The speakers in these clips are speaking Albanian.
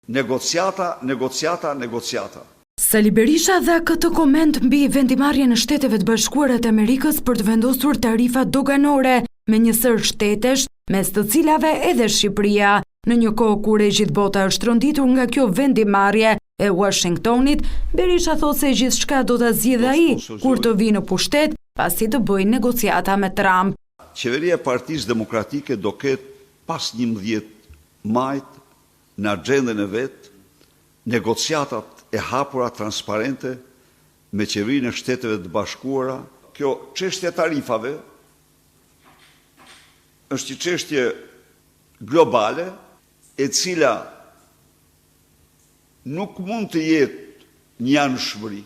Negociata. Sali Berisha dha këtë koment mbi vendimarrjen e Shteteve të Bashkuara të Amerikës për të vendosur tarifa doganore me njësër shtetesh, mes të cilave edhe Shqipëria, në një kohë kur e gjithë bota është rënditur nga kjo vendimarrje e Washingtonit. Berisha thot se gjithçka do ta zgjidhë ai kur të vinë në pushtet, pasi të bëjë negociata me Trump. Qeveria e Partisë Demokratike do ketë pas 11 majt në agjendën e vet negociatat e hapura transparente me qeverinë e Shteteve të Bashkuara. Kjo çështje e tarifave është një çështje globale e cila nuk mund të jetë një anëshmëri.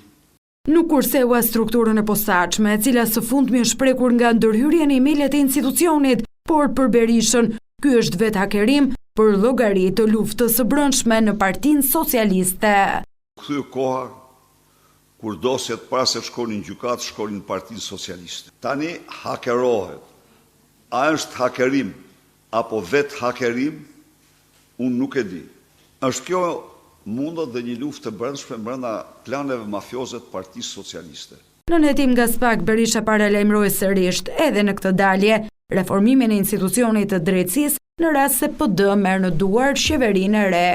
Nuk kurseu strukturën e posaçme, e cila së fundmi është prekur nga ndërhyrja në emailët e institucionit, por për Berishën, ky është vetë hakerim për llogari të luftës së brendshme në Partinë Socialiste. Kthye koha kur dosjet para se shkonin në gjykat, shkonin në Partinë Socialiste. Tani hakerohet. A është hakerim apo vetë hakerim? Unë nuk e di. Është kjo mundet dhe një luftë të brendshme brenda planeve mafioze të Partisë Socialiste. Në hetim nga SPAK, Berisha paralajmëroi sërish edhe në këtë dalje reformimin e institucionit të drejtësisë në rast se PD merr në duar qeverinë e re.